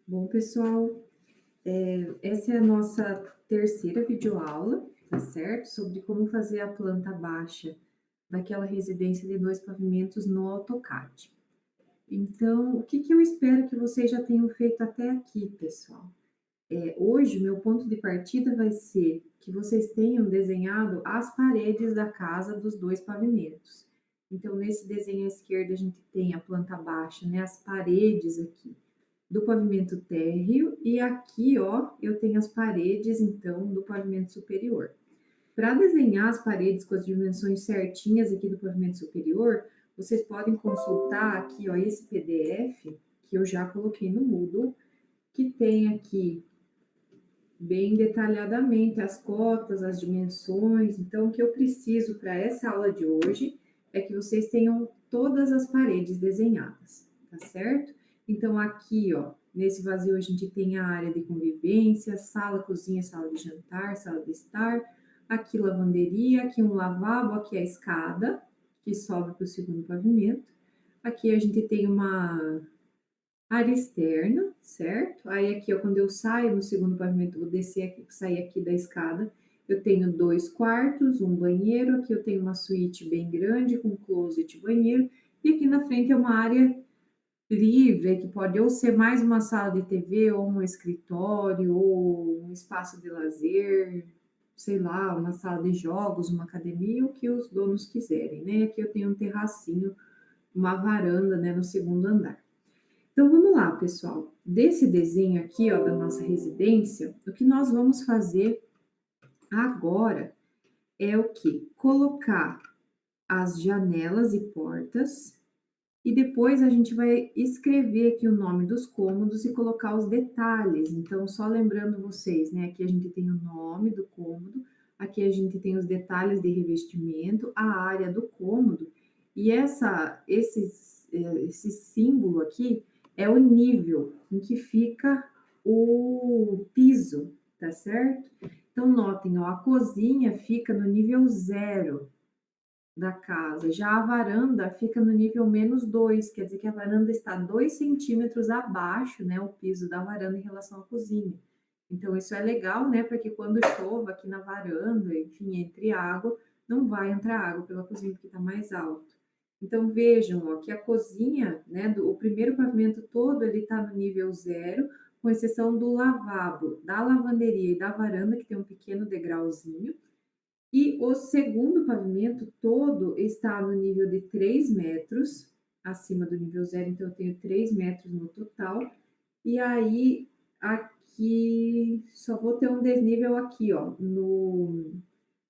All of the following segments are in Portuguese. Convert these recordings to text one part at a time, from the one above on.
Bom, pessoal, essa é a nossa terceira videoaula, tá certo? Sobre como fazer a planta baixa daquela residência de 2 pavimentos no AutoCAD. Então, o que que eu espero que vocês já tenham feito até aqui, pessoal? Hoje, o meu ponto de partida vai ser que vocês tenham desenhado as paredes da casa dos 2 pavimentos. Então, nesse desenho à esquerda, a gente tem a planta baixa, né, as paredes aqui do pavimento térreo e aqui, ó, eu tenho as paredes, então, do pavimento superior. Para desenhar as paredes com as dimensões certinhas aqui do pavimento superior, vocês podem consultar aqui, ó, esse PDF que eu já coloquei no Moodle, que tem aqui bem detalhadamente as cotas, as dimensões. Então, o que eu preciso para essa aula de hoje é que vocês tenham todas as paredes desenhadas, tá certo? Então, aqui, ó, nesse vazio a gente tem a área de convivência, sala, cozinha, sala de jantar, sala de estar, aqui lavanderia, aqui um lavabo, aqui a escada, que sobe para o segundo pavimento. Aqui a gente tem uma área externa, certo? Aí aqui, ó, quando eu saio no segundo pavimento, vou descer aqui, sair aqui da escada, eu tenho 2 quartos, um banheiro, aqui eu tenho uma suíte bem grande com closet e banheiro, e aqui na frente é uma área livre, que pode ou ser mais uma sala de TV, ou um escritório, ou um espaço de lazer, sei lá, uma sala de jogos, uma academia, o que os donos quiserem, né? Aqui eu tenho um terracinho, uma varanda, né, no segundo andar. Então vamos lá, pessoal. Desse desenho aqui, ó, da nossa residência, o que nós vamos fazer agora é o que? Colocar as janelas e portas e depois a gente vai escrever aqui o nome dos cômodos e colocar os detalhes. Então, só lembrando vocês, né? Aqui a gente tem o nome do cômodo, aqui a gente tem os detalhes de revestimento, a área do cômodo e esse símbolo aqui é o nível em que fica o piso, tá certo? Então, notem, ó, a cozinha fica no nível 0 da casa. Já a varanda fica no nível -2, quer dizer que a varanda está 2 centímetros abaixo, né, o piso da varanda em relação à cozinha. Então isso é legal, né, porque quando chova aqui na varanda, enfim, entre água, não vai entrar água pela cozinha porque está mais alto. Então vejam, ó, que a cozinha, né, o primeiro pavimento todo ele está no nível 0, com exceção do lavabo, da lavanderia e da varanda, que tem um pequeno degrauzinho. E o segundo pavimento todo está no nível de 3 metros, acima do nível 0, então eu tenho 3 metros no total. E aí, aqui, só vou ter um desnível aqui, ó,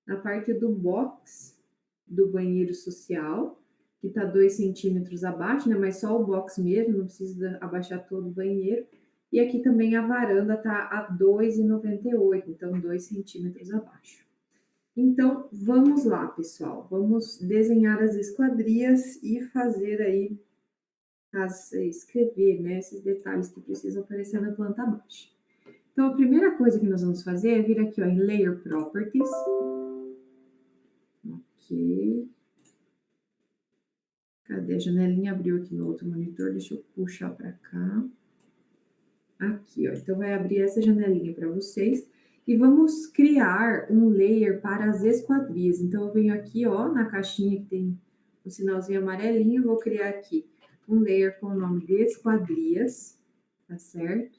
na parte do box do banheiro social, que tá 2 centímetros abaixo, né, mas só o box mesmo, não precisa abaixar todo o banheiro. E aqui também a varanda tá a 2,98, então 2 centímetros abaixo. Então, vamos lá, pessoal. Vamos desenhar as esquadrias e fazer aí escrever, né, esses detalhes que precisam aparecer na planta baixa. Então, a primeira coisa que nós vamos fazer é vir aqui, ó, em Layer Properties. Ok. Cadê? A janelinha abriu aqui no outro monitor, deixa eu puxar para cá. Aqui, ó. Então, vai abrir essa janelinha para vocês. E vamos criar um layer para as esquadrias. Então, eu venho aqui, ó, na caixinha que tem o sinalzinho amarelinho, vou criar aqui um layer com o nome de esquadrias, tá certo?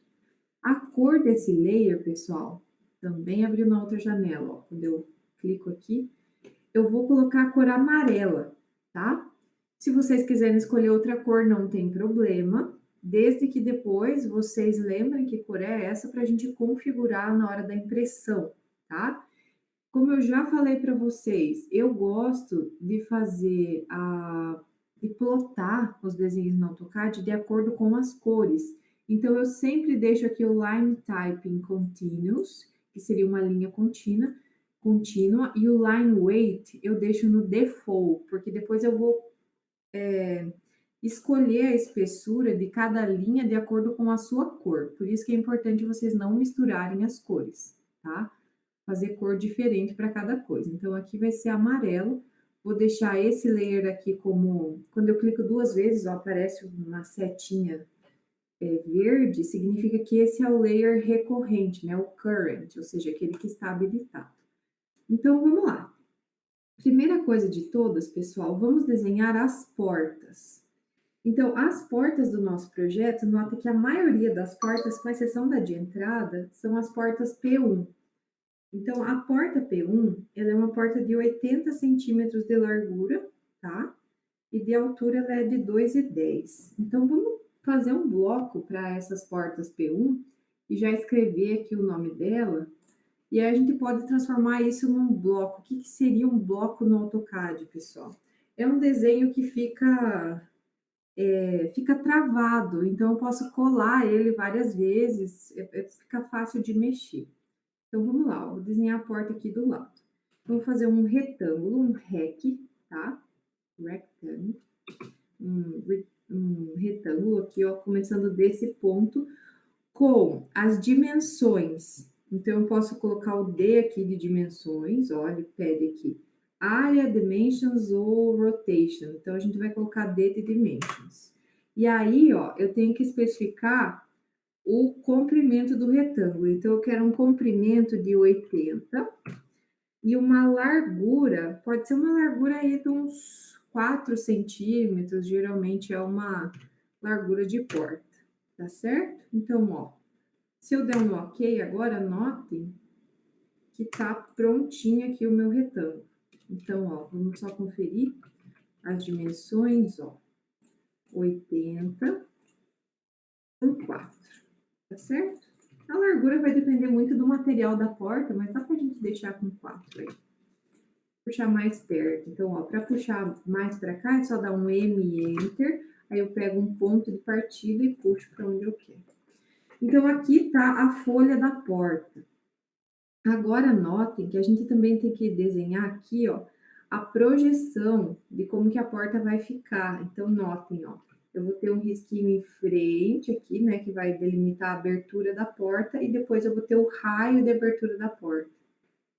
A cor desse layer, pessoal, também abriu na outra janela, ó. Quando eu clico aqui, eu vou colocar a cor amarela, tá? Se vocês quiserem escolher outra cor, não tem problema, desde que depois vocês lembrem que cor é essa para a gente configurar na hora da impressão, tá? Como eu já falei para vocês, eu gosto de fazer de plotar os desenhos no AutoCAD de acordo com as cores. Então, eu sempre deixo aqui o Line Typing Continuous, que seria uma linha contínua, e o Line Weight eu deixo no Default, porque depois eu vou escolher a espessura de cada linha de acordo com a sua cor. Por isso que é importante vocês não misturarem as cores, tá? Fazer cor diferente para cada coisa. Então, aqui vai ser amarelo. Vou deixar esse layer aqui como... Quando eu clico 2 vezes, ó, aparece uma setinha verde, significa que esse é o layer recorrente, né? O current, ou seja, aquele que está habilitado. Então, vamos lá. Primeira coisa de todas, pessoal, vamos desenhar as portas. Então, as portas do nosso projeto, nota que a maioria das portas, com exceção da de entrada, são as portas P1. Então, a porta P1, ela é uma porta de 80 centímetros de largura, tá? E de altura ela é de 2,10. Então, vamos fazer um bloco para essas portas P1 e já escrever aqui o nome dela. E aí a gente pode transformar isso num bloco. O que seria um bloco no AutoCAD, pessoal? É um desenho que fica travado, então eu posso colar ele várias vezes, fica fácil de mexer. Então vamos lá, vou desenhar a porta aqui do lado. Vou fazer um retângulo, um rec, tá? Rectangle, um retângulo aqui, ó, começando desse ponto, com as dimensões. Então, eu posso colocar o D aqui de dimensões, ó, ele pede aqui, área, dimensions ou rotation. Então, a gente vai colocar D de dimensions. E aí, ó, eu tenho que especificar o comprimento do retângulo. Então, eu quero um comprimento de 80 e uma largura, pode ser uma largura aí de uns 4 centímetros, geralmente é uma largura de porta, tá certo? Então, ó, se eu der um ok agora, notem que tá prontinho aqui o meu retângulo. Então, ó, vamos só conferir as dimensões, ó, 80 por 4, tá certo? A largura vai depender muito do material da porta, mas dá pra gente deixar com 4 aí. Puxar mais perto. Então, ó, para puxar mais para cá, é só dar um M e Enter. Aí eu pego um ponto de partida e puxo para onde eu quero. Então, aqui tá a folha da porta. Agora, notem que a gente também tem que desenhar aqui, ó, a projeção de como que a porta vai ficar. Então, notem, ó, eu vou ter um risquinho em frente aqui, né, que vai delimitar a abertura da porta, e depois eu vou ter o raio de abertura da porta.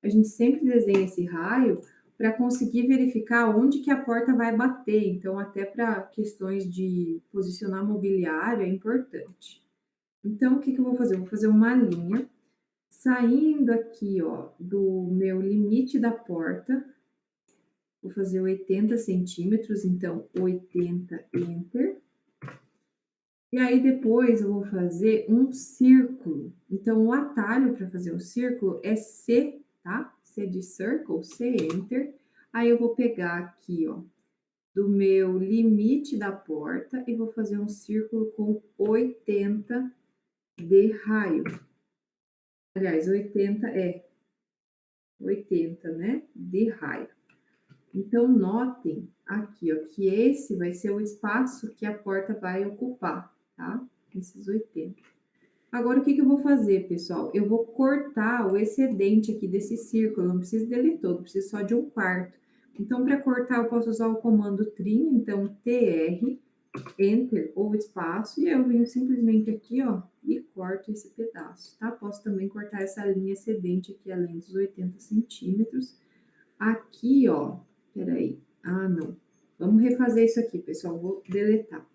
A gente sempre desenha esse raio para conseguir verificar onde que a porta vai bater. Então, até para questões de posicionar mobiliário é importante. Então, o que eu vou fazer? Eu vou fazer uma linha saindo aqui, ó, do meu limite da porta. Vou fazer 80 centímetros, então 80, Enter. E aí depois eu vou fazer um círculo. Então, o atalho para fazer um círculo é C, tá? C de circle, C, Enter. Aí eu vou pegar aqui, ó, do meu limite da porta e vou fazer um círculo com 80 de raio. Aliás, 80, né, de raio. Então, notem aqui, ó, que esse vai ser o espaço que a porta vai ocupar, tá? Esses 80. Agora, o que eu vou fazer, pessoal? Eu vou cortar o excedente aqui desse círculo, não preciso dele todo, preciso só de um quarto. Então, para cortar, eu posso usar o comando trim, então, TR, Enter ou espaço, e eu venho simplesmente aqui, ó, e corto esse pedaço, tá? Posso também cortar essa linha excedente aqui, além dos 80 centímetros. Aqui, ó, peraí, não. Vamos refazer isso aqui, pessoal, vou deletar.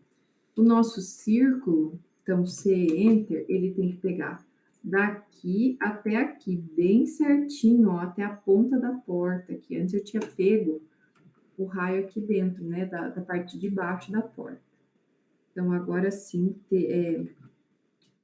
O nosso círculo, então, C, Enter, ele tem que pegar daqui até aqui, bem certinho, ó, até a ponta da porta, que antes eu tinha pego o raio aqui dentro, né, da parte de baixo da porta. Então, agora sim,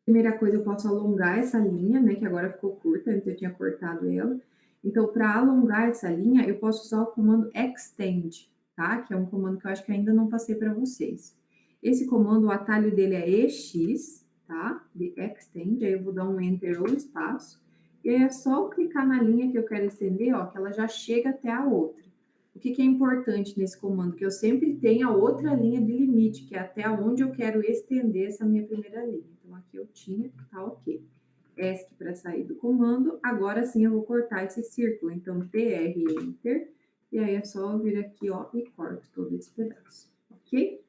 primeira coisa, eu posso alongar essa linha, né, que agora ficou curta, antes eu tinha cortado ela. Então, para alongar essa linha, eu posso usar o comando Extend, tá? Que é um comando que eu acho que ainda não passei para vocês. Esse comando, o atalho dele é EX, tá? De Extend, aí eu vou dar um Enter ou espaço. E aí é só eu clicar na linha que eu quero estender, ó, que ela já chega até a outra. O que é importante nesse comando? Que eu sempre tenha a outra linha de limite, que é até onde eu quero estender essa minha primeira linha. Então, aqui eu tinha, tá ok. ESC para sair do comando. Agora sim eu vou cortar esse círculo. Então, TR, Enter. E aí é só eu vir aqui, ó, e corto todo esse pedaço, ok?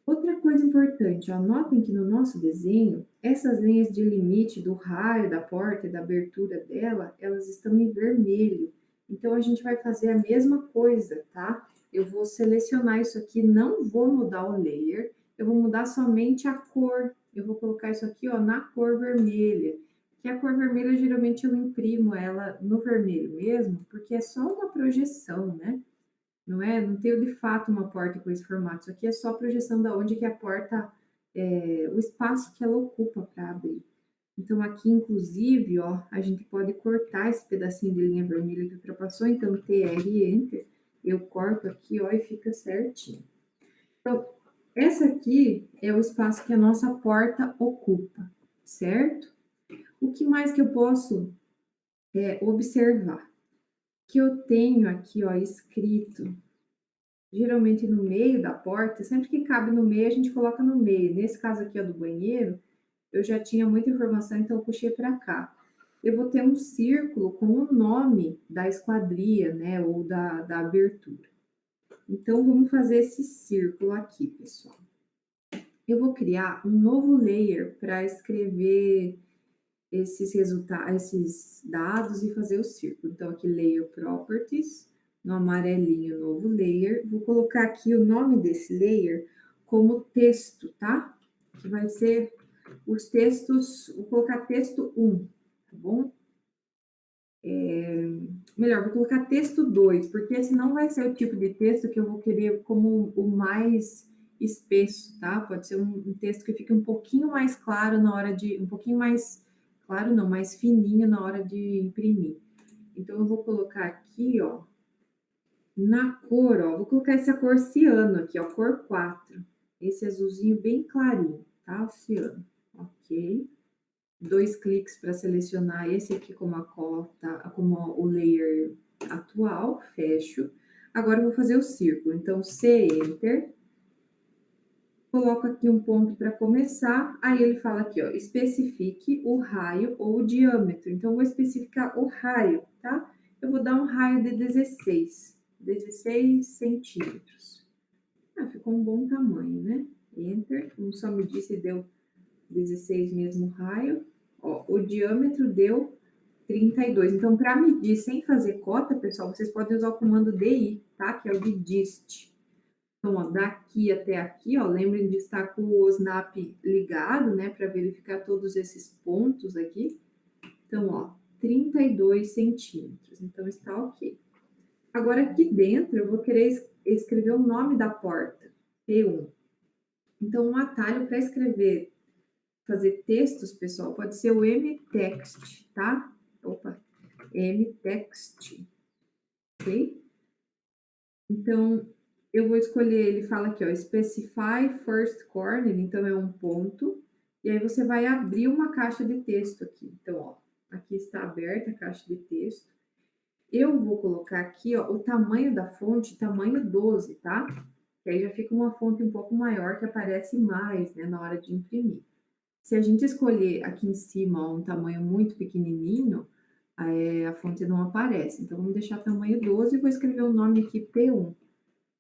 Outra coisa importante, ó, notem que no nosso desenho, essas linhas de limite do raio da porta e da abertura dela, elas estão em vermelho. Então, a gente vai fazer a mesma coisa, tá? Eu vou selecionar isso aqui, não vou mudar o layer, eu vou mudar somente a cor. Eu vou colocar isso aqui, ó, na cor vermelha. Que a cor vermelha, geralmente, eu imprimo ela no vermelho mesmo, porque é só uma projeção, né? Não é? Não tenho de fato uma porta com esse formato. Isso aqui é só projeção da onde que a porta, o espaço que ela ocupa para abrir. Então, aqui, inclusive, ó, a gente pode cortar esse pedacinho de linha vermelha que ultrapassou. Então, TR Enter, eu corto aqui, ó, e fica certinho. Então, essa aqui é o espaço que a nossa porta ocupa, certo? O que mais que eu posso observar? Que eu tenho aqui, ó, escrito, geralmente no meio da porta, sempre que cabe no meio, a gente coloca no meio. Nesse caso aqui, ó, do banheiro, eu já tinha muita informação, então eu puxei para cá. Eu vou ter um círculo com o nome da esquadria, né, ou da abertura. Então, vamos fazer esse círculo aqui, pessoal. Eu vou criar um novo layer para escrever esses resultados, esses dados e fazer o círculo. Então, aqui, Layer Properties, no amarelinho, novo layer. Vou colocar aqui o nome desse layer como texto, tá? Que vai ser os textos, vou colocar texto 1, tá bom? Melhor, vou colocar texto 2, porque senão vai ser o tipo de texto que eu vou querer como o mais espesso, tá? Pode ser um texto que fique um pouquinho mais claro na hora de, um pouquinho mais, claro não, mais fininho na hora de imprimir. Então, eu vou colocar aqui, ó, na cor, ó, vou colocar essa cor ciano aqui, ó, cor 4. Esse azulzinho bem clarinho, tá? O ciano, ok. 2 cliques para selecionar esse aqui como a cota, como o layer atual, fecho. Agora eu vou fazer o círculo, então C, Enter. Coloco aqui um ponto para começar, aí ele fala aqui, ó, especifique o raio ou o diâmetro. Então, eu vou especificar o raio, tá? Eu vou dar um raio de 16 centímetros. Ah, ficou um bom tamanho, né? Enter, como só me disse, deu 16 mesmo raio. Ó, o diâmetro deu 32. Então, para medir sem fazer cota, pessoal, vocês podem usar o comando DI, tá? Que é o de dist. Então, ó, daqui até aqui, ó, lembrem de estar com o snap ligado, né? Para verificar todos esses pontos aqui. Então, ó, 32 centímetros. Então, está ok. Agora, aqui dentro, eu vou querer escrever o nome da porta, P1. Então, um atalho para escrever, fazer textos, pessoal, pode ser o mtext, tá? Opa, mtext, ok? Então, eu vou escolher, ele fala aqui, ó, specify first corner, então é um ponto, e aí você vai abrir uma caixa de texto aqui. Então, ó, aqui está aberta a caixa de texto. Eu vou colocar aqui, ó, o tamanho da fonte, tamanho 12, tá? Que aí já fica uma fonte um pouco maior que aparece mais, né, na hora de imprimir. Se a gente escolher aqui em cima, ó, um tamanho muito pequenininho, a fonte não aparece. Então, vamos deixar tamanho 12 e vou escrever o nome aqui P1.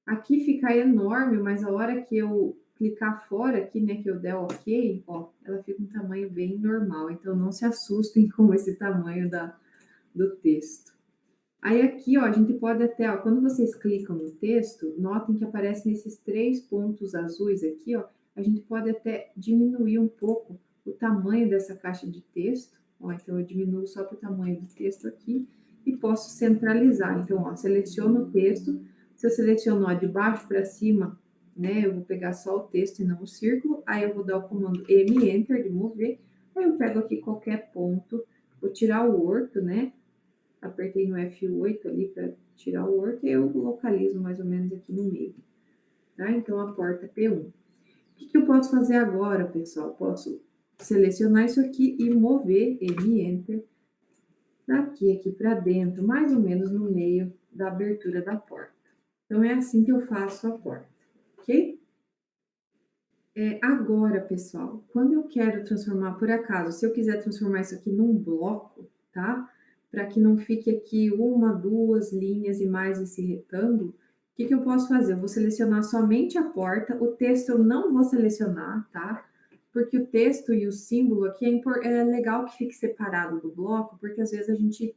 Aqui fica enorme, mas a hora que eu clicar fora aqui, né, que eu der OK, ó, ela fica um tamanho bem normal. Então, não se assustem com esse tamanho do texto. Aí aqui, ó, a gente pode até, ó, quando vocês clicam no texto, notem que aparecem esses 3 pontos azuis aqui, ó, a gente pode até diminuir um pouco o tamanho dessa caixa de texto, ó, então eu diminuo só para o tamanho do texto aqui e posso centralizar. Então, ó, seleciono o texto, se eu seleciono, ó, de baixo para cima, né, eu vou pegar só o texto e não o círculo, aí eu vou dar o comando M, Enter, de mover, aí eu pego aqui qualquer ponto, vou tirar o orto, né, apertei no F8 ali para tirar o orto e eu localizo mais ou menos aqui no meio, tá? Então, a porta P1. O que eu posso fazer agora, pessoal? Posso selecionar isso aqui e mover M, Enter, daqui aqui para dentro, mais ou menos no meio da abertura da porta. Então, é assim que eu faço a porta, ok? Agora, pessoal, quando eu quero transformar, por acaso, se eu quiser transformar isso aqui num bloco, tá? Para que não fique aqui uma, duas linhas e mais esse retângulo, o que eu posso fazer? Eu vou selecionar somente a porta, o texto eu não vou selecionar, tá? Porque o texto e o símbolo aqui é legal que fique separado do bloco, porque às vezes a gente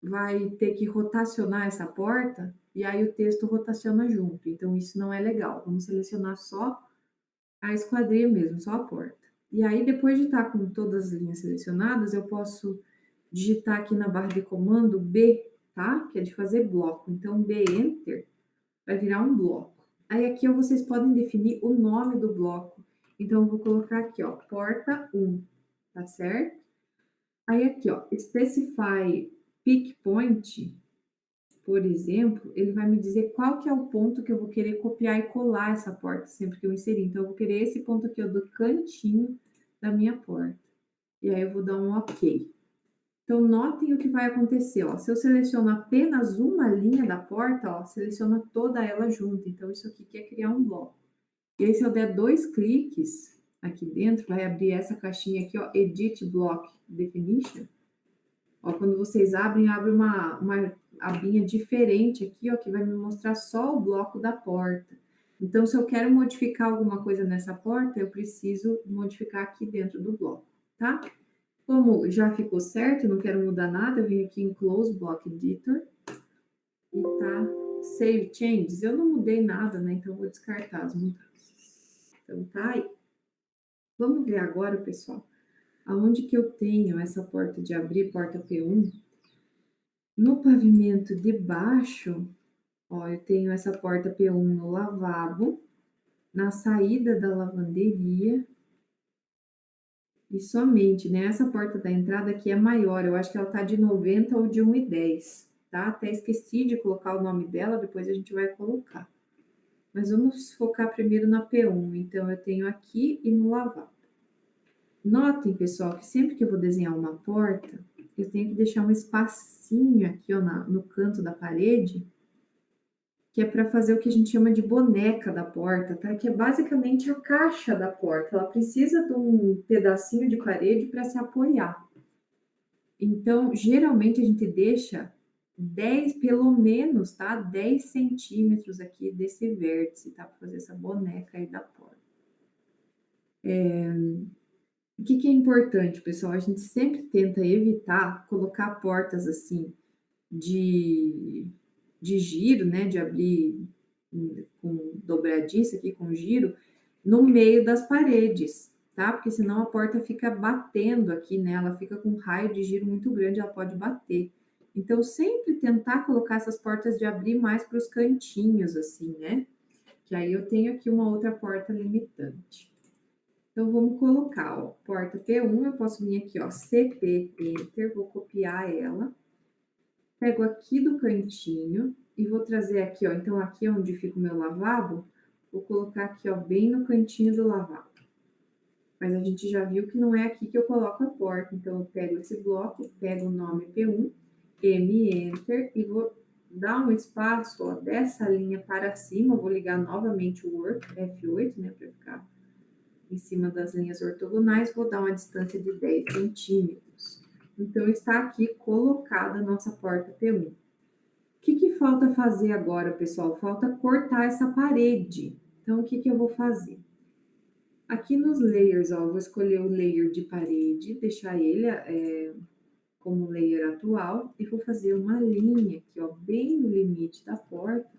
vai ter que rotacionar essa porta, e aí o texto rotaciona junto, então isso não é legal. Vamos selecionar só a esquadria mesmo, só a porta. E aí, depois de estar com todas as linhas selecionadas, eu posso digitar aqui na barra de comando B, tá? Que é de fazer bloco. Então, B, Enter, vai virar um bloco. Aí aqui ó, vocês podem definir o nome do bloco. Então, eu vou colocar aqui, ó, porta 1, tá certo? Aí aqui, ó, specify pick point, por exemplo, ele vai me dizer qual que é o ponto que eu vou querer copiar e colar essa porta sempre que eu inserir. Então, eu vou querer esse ponto aqui, ó, do cantinho da minha porta. E aí, eu vou dar um OK. Então, notem o que vai acontecer, ó. Se eu seleciono apenas uma linha da porta, ó, seleciona toda ela junto. Então, isso aqui quer criar um bloco. E aí, se eu der 2 cliques aqui dentro, vai abrir essa caixinha aqui, ó, Edit Block Definition. Ó, quando vocês abrem, abre uma abinha diferente aqui, ó, que vai me mostrar só o bloco da porta. Então, se eu quero modificar alguma coisa nessa porta, eu preciso modificar aqui dentro do bloco, tá? Como já ficou certo, não quero mudar nada, eu venho aqui em Close Block Editor e tá Save Changes. Eu não mudei nada, né? Então, eu vou descartar as mudanças. Então, tá aí. Vamos ver agora, pessoal, aonde que eu tenho essa porta de abrir, porta P1. No pavimento de baixo, ó, eu tenho essa porta P1 no lavabo, na saída da lavanderia, e somente, né, essa porta da entrada aqui é maior, eu acho que ela tá de 90 ou de 1,10, tá? Até esqueci de colocar o nome dela, depois a gente vai colocar. Mas vamos focar primeiro na P1, então eu tenho aqui e no lavabo. Notem, pessoal, que sempre que eu vou desenhar uma porta, eu tenho que deixar um espacinho aqui, ó, no canto da parede, que é para fazer o que a gente chama de boneca da porta, tá? Que é basicamente a caixa da porta. Ela precisa de um pedacinho de parede para se apoiar. Então, geralmente a gente deixa 10, pelo menos, tá? 10 centímetros aqui desse vértice, tá? Para fazer essa boneca aí da porta. O que é importante, pessoal? A gente sempre tenta evitar colocar portas assim de giro, né? De abrir com dobradiça aqui, com giro, no meio das paredes, tá? Porque senão a porta fica batendo aqui, né? Ela fica com um raio de giro muito grande, ela pode bater. Então, sempre tentar colocar essas portas de abrir mais para os cantinhos, assim, né? Que aí eu tenho aqui uma outra porta limitante. Então, vamos colocar, ó, porta P1, eu posso vir aqui, ó, CP Enter, vou copiar ela. Pego aqui do cantinho e vou trazer aqui, ó, então aqui é onde fica o meu lavabo, vou colocar aqui, ó, bem no cantinho do lavabo. Mas a gente já viu que não é aqui que eu coloco a porta, então eu pego esse bloco, pego o nome P1, M Enter e vou dar um espaço, ó, dessa linha para cima, vou ligar novamente o Word, F8, né, para ficar em cima das linhas ortogonais, vou dar uma distância de 10 centímetros. Então, está aqui colocada a nossa porta P1. O que falta fazer agora, pessoal? Falta cortar essa parede. Então, o que eu vou fazer? Aqui nos layers, ó, eu vou escolher o layer de parede, deixar ele como layer atual e vou fazer uma linha aqui, ó, bem no limite da porta,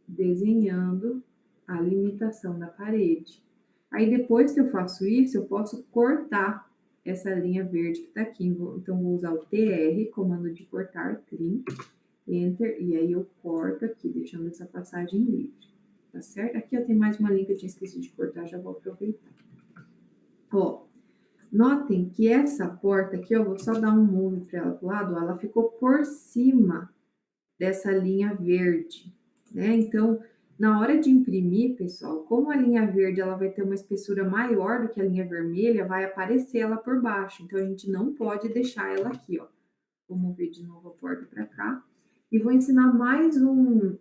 desenhando a limitação da parede. Aí, depois que eu faço isso, eu posso cortar essa linha verde que tá aqui. Então, vou usar o TR, comando de cortar, trim, Enter, e aí eu corto aqui, deixando essa passagem livre, tá certo? Aqui eu tenho mais uma linha que eu tinha esquecido de cortar, já vou aproveitar. Ó, notem que essa porta aqui, ó, vou só dar um move para ela pro lado, ó, ela ficou por cima dessa linha verde, né? Então, na hora de imprimir, pessoal, como a linha verde ela vai ter uma espessura maior do que a linha vermelha, vai aparecer ela por baixo. Então, a gente não pode deixar ela aqui, ó. Vou mover de novo a porta para cá. E vou ensinar mais um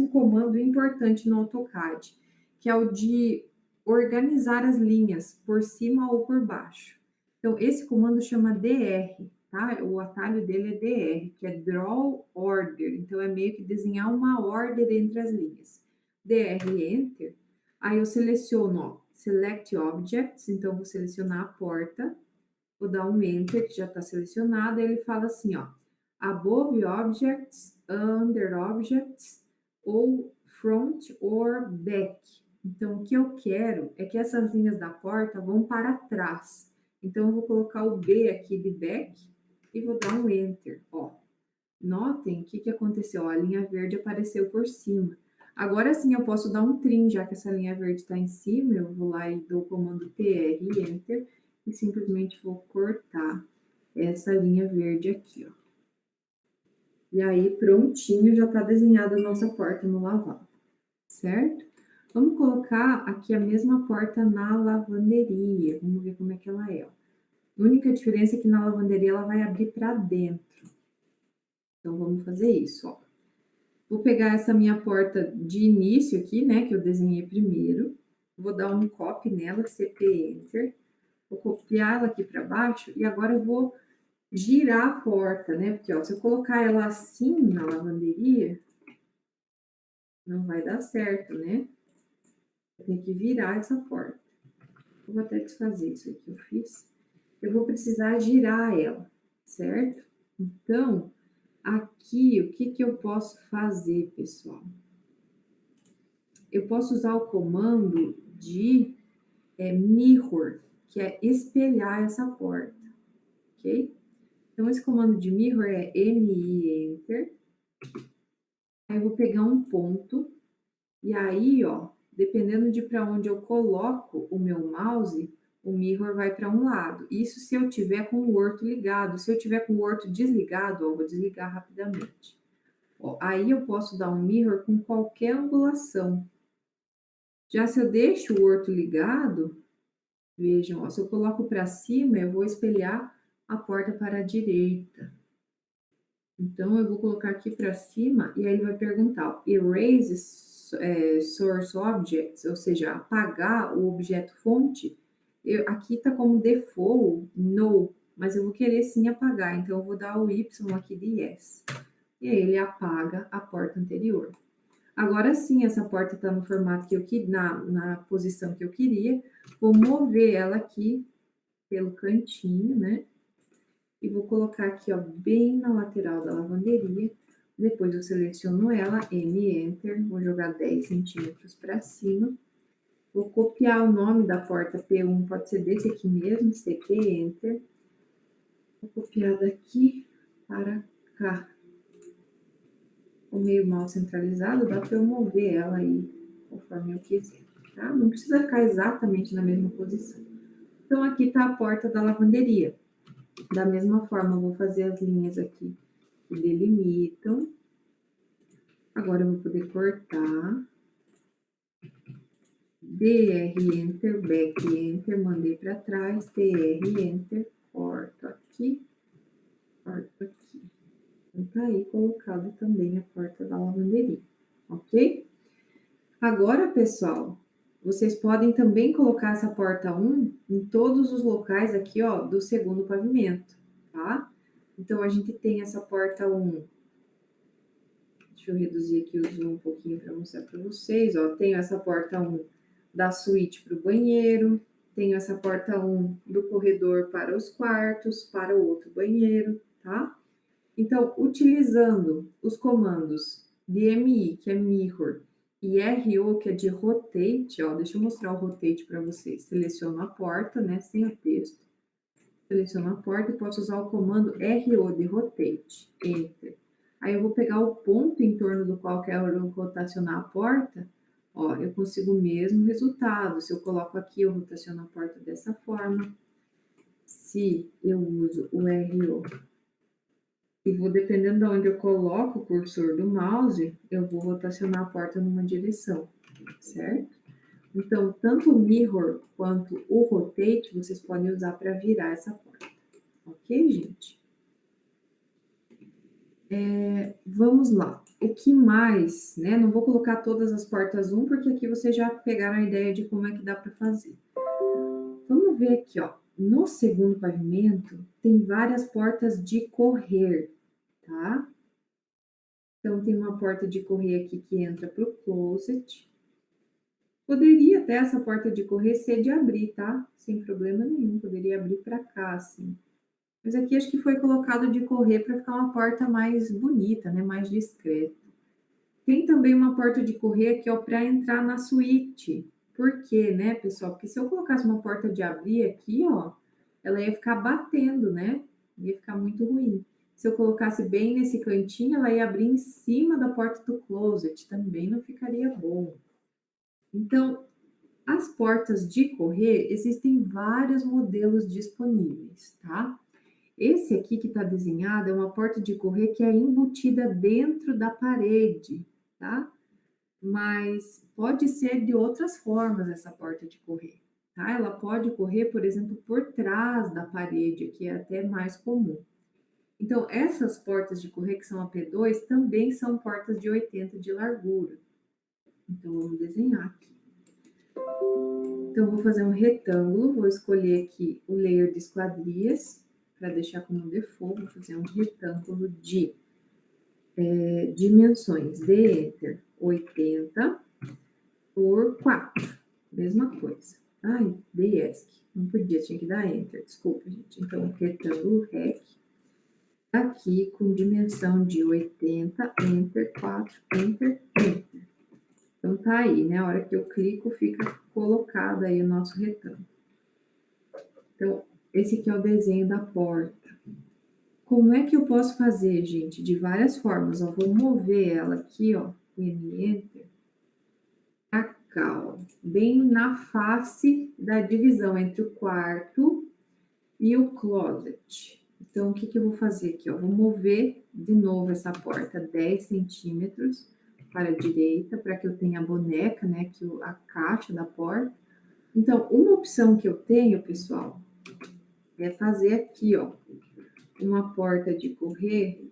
comando importante no AutoCAD, que é o de organizar as linhas por cima ou por baixo. Então, esse comando chama DR, tá? O atalho dele é DR, que é Draw Order. Então, é meio que desenhar uma ordem entre as linhas. DR Enter. Aí eu seleciono, ó, Select Objects. Então, vou selecionar a porta. Vou dar um Enter, que já está selecionado. Aí ele fala assim, ó, above objects, under objects, ou front or back. Então, o que eu quero é que essas linhas da porta vão para trás. Então, eu vou colocar o B aqui de back e vou dar um enter, ó. Notem o que aconteceu, ó, a linha verde apareceu por cima. Agora sim eu posso dar um trim, já que essa linha verde está em cima, eu vou lá e dou o comando TR e Enter, e simplesmente vou cortar essa linha verde aqui, ó. E aí, prontinho, já está desenhada a nossa porta no lavabo, certo? Vamos colocar aqui a mesma porta na lavanderia, vamos ver como é que ela é, ó. A única diferença é que na lavanderia ela vai abrir para dentro. Então, vamos fazer isso, ó. Vou pegar essa minha porta de início aqui, né, que eu desenhei primeiro. Vou dar um copy nela, CP Enter. Vou copiar ela aqui para baixo e agora eu vou girar a porta, né? Porque, ó, se eu colocar ela assim na lavanderia, não vai dar certo, né? Eu tenho que virar essa porta. Eu vou até desfazer isso aqui que eu fiz. Eu vou precisar girar ela, certo? Então, aqui, o que eu posso fazer, pessoal? Eu posso usar o comando de mirror, que é espelhar essa porta, ok? Então, esse comando de mirror é MI Enter. Aí eu vou pegar um ponto, e aí, ó, dependendo de para onde eu coloco o meu mouse, o mirror vai para um lado. Isso se eu tiver com o orto ligado. Se eu tiver com o orto desligado, ó, eu vou desligar rapidamente. Ó, aí eu posso dar um mirror com qualquer angulação. Já se eu deixo o orto ligado, vejam, ó, se eu coloco para cima, eu vou espelhar a porta para a direita. Então, eu vou colocar aqui para cima e aí ele vai perguntar, ó, erase source objects, ou seja, apagar o objeto fonte. Aqui está como default, no, mas eu vou querer sim apagar, então eu vou dar o Y aqui de yes. E aí ele apaga a porta anterior. Agora sim, essa porta está no formato que eu queria, na posição que eu queria. Vou mover ela aqui pelo cantinho, né? E vou colocar aqui, ó, bem na lateral da lavanderia. Depois eu seleciono ela, M, Enter, vou jogar 10 centímetros para cima. Vou copiar o nome da porta P1, pode ser desse aqui mesmo, CP, Enter. Vou copiar daqui para cá. O meio mal centralizado, dá para eu mover ela aí conforme eu quiser, tá? Não precisa ficar exatamente na mesma posição. Então, aqui está a porta da lavanderia. Da mesma forma, eu vou fazer as linhas aqui que delimitam. Agora, eu vou poder cortar. DR, Enter, Back, Enter, mandei para trás. TR, Enter, corto aqui, corto aqui. Então, tá aí colocado também a porta da lavanderia, ok? Agora, pessoal, vocês podem também colocar essa porta 1 em todos os locais aqui, ó, do segundo pavimento, tá? Então, a gente tem essa porta 1. Deixa eu reduzir aqui o zoom um pouquinho para mostrar para vocês, ó. Tenho essa porta 1 da suíte para o banheiro, tenho essa porta 1 do corredor para os quartos, para o outro banheiro, tá? Então, utilizando os comandos DMI, que é mirror, e RO, que é de rotate, ó, deixa eu mostrar o rotate para vocês. Seleciono a porta, né, sem o texto. Seleciono a porta e posso usar o comando RO de rotate, Enter. Aí eu vou pegar o ponto em torno do qual quero rotacionar a porta, ó, eu consigo o mesmo resultado. Se eu coloco aqui, eu rotaciono a porta dessa forma. Se eu uso o RO e vou, dependendo de onde eu coloco o cursor do mouse, eu vou rotacionar a porta numa direção, certo? Então, tanto o mirror quanto o rotate, vocês podem usar para virar essa porta. Ok, gente? Vamos lá. O que mais, né? Não vou colocar todas as portas 1, porque aqui vocês já pegaram a ideia de como é que dá para fazer. Vamos ver aqui, ó. No segundo pavimento, tem várias portas de correr, tá? Então, tem uma porta de correr aqui que entra para o closet. Poderia até essa porta de correr ser de abrir, tá? Sem problema nenhum. Poderia abrir para cá, assim. Mas aqui acho que foi colocado de correr para ficar uma porta mais bonita, né, mais discreta. Tem também uma porta de correr aqui, ó, para entrar na suíte. Por quê, né, pessoal? Porque se eu colocasse uma porta de abrir aqui, ó, ela ia ficar batendo, né? Ia ficar muito ruim. Se eu colocasse bem nesse cantinho, ela ia abrir em cima da porta do closet, também não ficaria bom. Então, as portas de correr, existem vários modelos disponíveis, tá? Esse aqui que está desenhado é uma porta de correr que é embutida dentro da parede, tá? Mas pode ser de outras formas essa porta de correr, tá? Ela pode correr, por exemplo, por trás da parede, que é até mais comum. Então, essas portas de correr, que são a P2, também são portas de 80 de largura. Então, vamos desenhar aqui. Então, eu vou fazer um retângulo, vou escolher aqui o layer de esquadrias, para deixar como default, vou fazer um retângulo de dimensões de enter 80 por 4, mesma coisa. Ai, dei ESC, não podia, tinha que dar enter, desculpa, gente. Então, retângulo rec, aqui com dimensão de 80, enter 4, enter, enter. Então, tá aí, né? A hora que eu clico, fica colocado aí o nosso retângulo. Então, esse aqui é o desenho da porta. Como é que eu posso fazer, gente? De várias formas. Eu vou mover ela aqui, ó, Enter, pra cá, ó, bem na face da divisão entre o quarto e o closet. Então, o que eu vou fazer aqui, ó? Vou mover de novo essa porta 10 centímetros para a direita, para que eu tenha a boneca, né, que a caixa da porta. Então, uma opção que eu tenho, pessoal, é fazer aqui, ó, uma porta de correr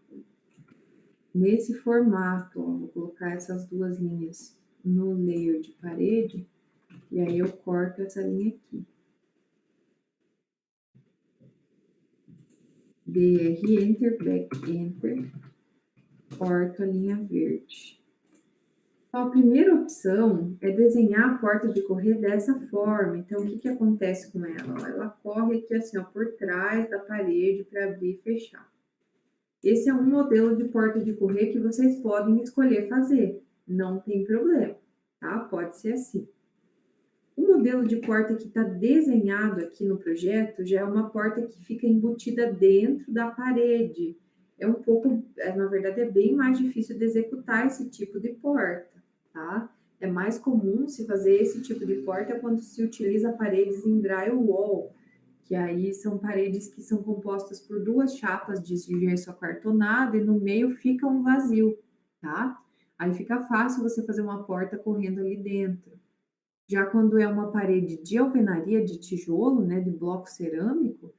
nesse formato, ó. Vou colocar essas duas linhas no layer de parede, e aí eu corto essa linha aqui. BR Enter, Back Enter, corto a linha verde. Então, a primeira opção é desenhar a porta de correr dessa forma. Então, o que acontece com ela? Ela corre aqui assim, ó, por trás da parede para abrir e fechar. Esse é um modelo de porta de correr que vocês podem escolher fazer, não tem problema, tá? Pode ser assim. O modelo de porta que está desenhado aqui no projeto já é uma porta que fica embutida dentro da parede. É um pouco, na verdade, é bem mais difícil de executar esse tipo de porta, tá? É mais comum se fazer esse tipo de porta quando se utiliza paredes em drywall, que aí são paredes que são compostas por duas chapas de gesso acartonado e no meio fica um vazio, tá? Aí fica fácil você fazer uma porta correndo ali dentro. Já quando é uma parede de alvenaria, de tijolo, né, de bloco cerâmico,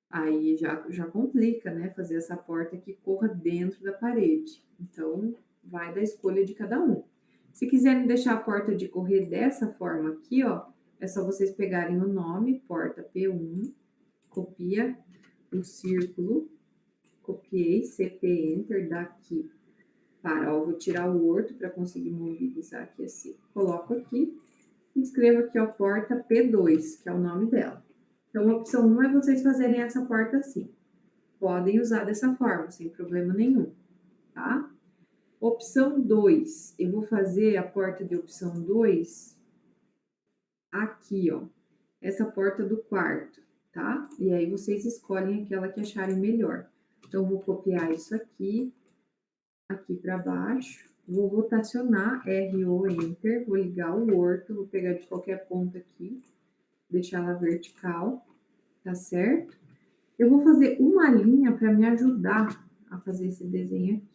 aí já complica, né, fazer essa porta que corra dentro da parede. Então, vai da escolha de cada um. Se quiserem deixar a porta de correr dessa forma aqui, ó, é só vocês pegarem o nome, porta P1, copia o círculo, copiei, CP Enter, daqui para, ó, vou tirar o Word para conseguir mobilizar aqui assim. Coloco aqui, escrevo aqui, ó, porta P2, que é o nome dela. Então, a opção 1 é vocês fazerem essa porta assim. Podem usar dessa forma, sem problema nenhum, tá? Opção 2, eu vou fazer a porta de opção 2 aqui, ó. Essa porta do quarto, tá? E aí vocês escolhem aquela que acharem melhor. Então, vou copiar isso aqui para baixo. Vou rotacionar, RO Enter, vou ligar o Word, vou pegar de qualquer ponto aqui, deixar ela vertical, tá certo? Eu vou fazer uma linha para me ajudar a fazer esse desenho aqui.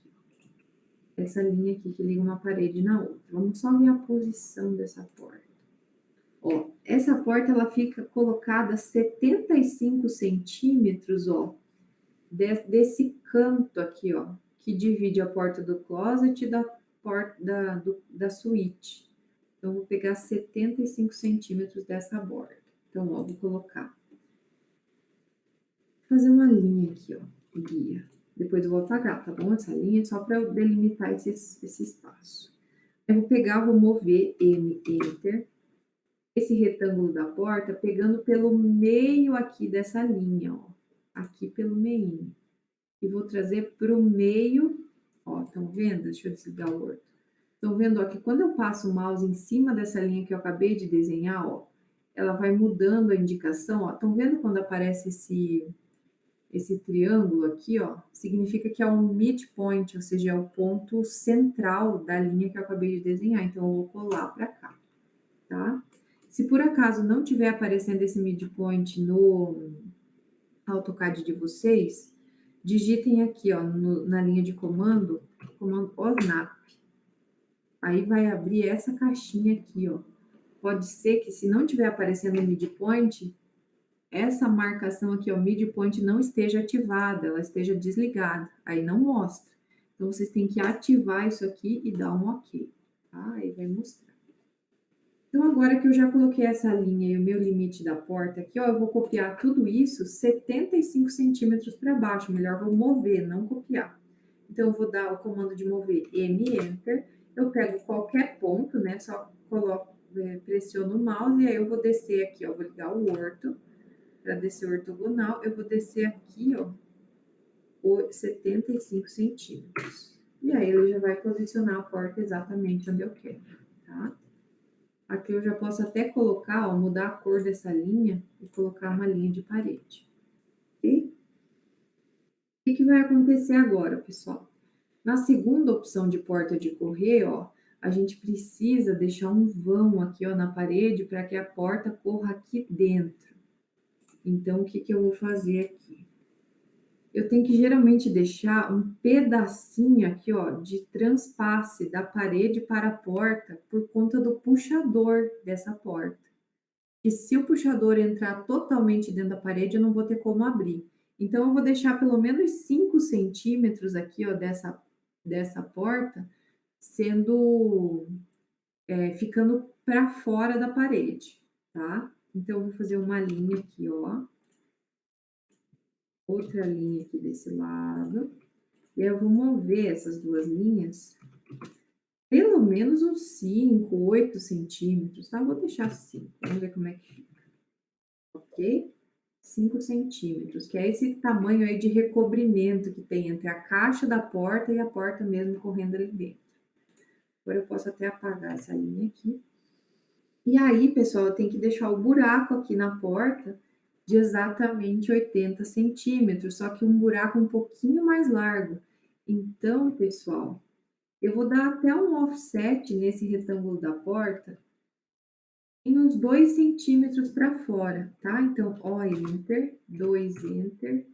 Essa linha aqui que liga uma parede na outra. Vamos só ver a posição dessa porta. Ó, essa porta ela fica colocada 75 centímetros, ó, desse canto aqui, ó, que divide a porta do closet da porta da suíte. Então, vou pegar 75 centímetros dessa borda. Então, ó, vou colocar. Vou fazer uma linha aqui, ó, guia. Depois eu vou apagar, tá bom? Essa linha só para eu delimitar esse espaço. Eu vou pegar, vou mover M, Enter, esse retângulo da porta, pegando pelo meio aqui dessa linha, ó. aqui pelo meinho. E vou trazer para o meio, ó, estão vendo? Deixa eu desligar o Word. Estão vendo, ó, que quando eu passo o mouse em cima dessa linha que eu acabei de desenhar, ó, ela vai mudando a indicação, ó. Estão vendo quando aparece esse triângulo aqui, ó? Significa que é um midpoint, ou seja, é o ponto central da linha que eu acabei de desenhar. Então, eu vou colar para cá, tá? Se por acaso não tiver aparecendo esse midpoint no AutoCAD de vocês, digitem aqui, ó, na linha de comando OSNAP. Aí vai abrir essa caixinha aqui, ó. Pode ser que se não tiver aparecendo o midpoint, essa marcação aqui, ó, midpoint não esteja ativada, ela esteja desligada. Aí não mostra. Então, vocês têm que ativar isso aqui e dar um OK, tá? Aí vai mostrar. Então, agora que eu já coloquei essa linha e o meu limite da porta aqui, ó, eu vou copiar tudo isso 75 centímetros para baixo. Melhor vou mover, não copiar. Então, eu vou dar o comando de mover M, Enter. Eu pego qualquer ponto, né? Só coloco, pressiono o mouse e aí eu vou descer aqui, ó. Vou ligar o orto. Para descer o ortogonal, eu vou descer aqui, ó, 75 centímetros. E aí, ele já vai posicionar a porta exatamente onde eu quero, tá? Aqui eu já posso até colocar, ó, mudar a cor dessa linha e colocar uma linha de parede. Ok? O que vai acontecer agora, pessoal? Na segunda opção de porta de correr, ó, a gente precisa deixar um vão aqui, ó, na parede para que a porta corra aqui dentro. Então, o que eu vou fazer aqui? Eu tenho que geralmente deixar um pedacinho aqui, ó, de transpasse da parede para a porta por conta do puxador dessa porta. E se o puxador entrar totalmente dentro da parede, eu não vou ter como abrir. Então, eu vou deixar pelo menos 5 centímetros aqui, ó, dessa porta, sendo, ficando para fora da parede, tá? Então, eu vou fazer uma linha aqui, ó. Outra linha aqui desse lado. E aí eu vou mover essas duas linhas pelo menos uns 5, 8 centímetros, tá? Vou deixar 5, vamos ver como é que fica. Ok? 5 centímetros, que é esse tamanho aí de recobrimento que tem entre a caixa da porta e a porta mesmo correndo ali dentro. Agora eu posso até apagar essa linha aqui. E aí, pessoal, eu tenho que deixar o buraco aqui na porta de exatamente 80 centímetros, só que um buraco um pouquinho mais largo. Então, pessoal, eu vou dar até um offset nesse retângulo da porta em uns 2 centímetros para fora, tá? Então, ó, Enter, 2 Enter,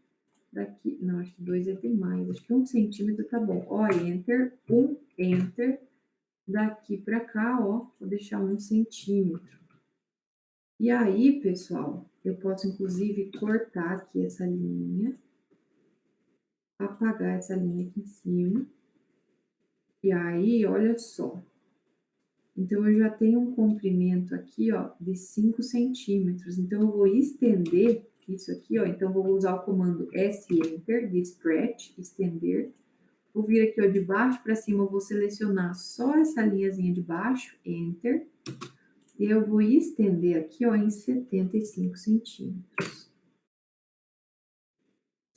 daqui, não, acho que 2 é demais, acho que 1 centímetro tá bom. Ó, Enter, 1 Enter, daqui para cá, ó, vou deixar 1 centímetro. E aí, pessoal, eu posso inclusive cortar aqui essa linha, apagar essa linha aqui em cima. E aí, olha só. Então, eu já tenho um comprimento aqui, ó, de 5 centímetros. Então, eu vou estender isso aqui, ó. Então, vou usar o comando S-Enter, de stretch, estender. Vou vir aqui, ó, de baixo para cima, eu vou selecionar só essa linhazinha de baixo, Enter. E eu vou estender aqui, ó, em 75 centímetros.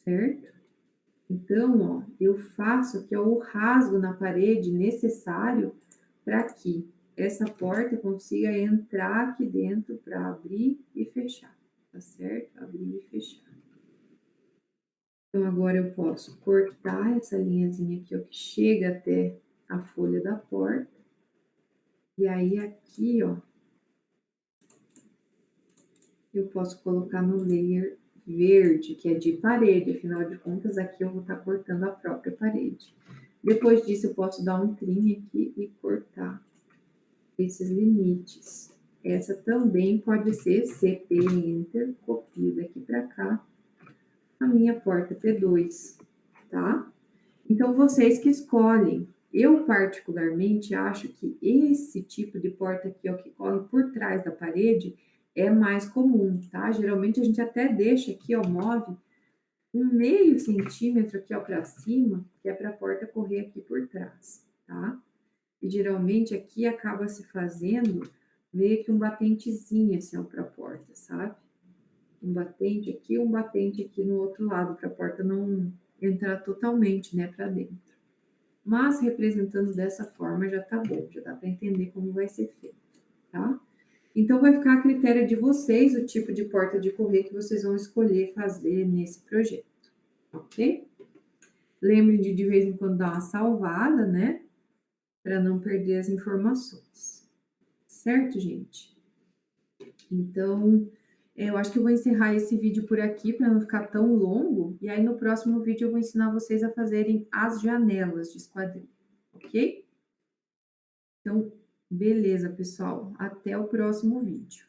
Certo? Então, ó, eu faço aqui, ó, o rasgo na parede necessário para que essa porta consiga entrar aqui dentro para abrir e fechar, tá certo? Abrir e fechar. Então, agora eu posso cortar essa linhazinha aqui, ó, que chega até a folha da porta. E aí, aqui, ó, eu posso colocar no layer verde, que é de parede, afinal de contas, aqui eu vou estar cortando a própria parede. Depois disso, eu posso dar um trim aqui e cortar esses limites. Essa também pode ser CP Enter, copio daqui para cá, a minha porta P2, tá? Então, vocês que escolhem. Eu, particularmente, acho que esse tipo de porta aqui, ó, que corre por trás da parede, é mais comum, tá? Geralmente, a gente até deixa aqui, ó, move um meio centímetro aqui, ó, para cima, que é para a porta correr aqui por trás, tá? E geralmente aqui acaba se fazendo meio que um batentezinho assim, ó, para a porta, sabe? um batente aqui, um batente aqui no outro lado, para a porta não entrar totalmente, né, para dentro. Mas representando dessa forma já tá bom, já dá para entender como vai ser feito, tá? Então vai ficar a critério de vocês o tipo de porta de correr que vocês vão escolher fazer nesse projeto, ok? Lembre de vez em quando dar uma salvada, né? Para não perder as informações. Certo, gente? Então, eu acho que eu vou encerrar esse vídeo por aqui para não ficar tão longo. E aí, no próximo vídeo, eu vou ensinar vocês a fazerem as janelas de esquadrilha, ok? Então, beleza, pessoal. Até o próximo vídeo.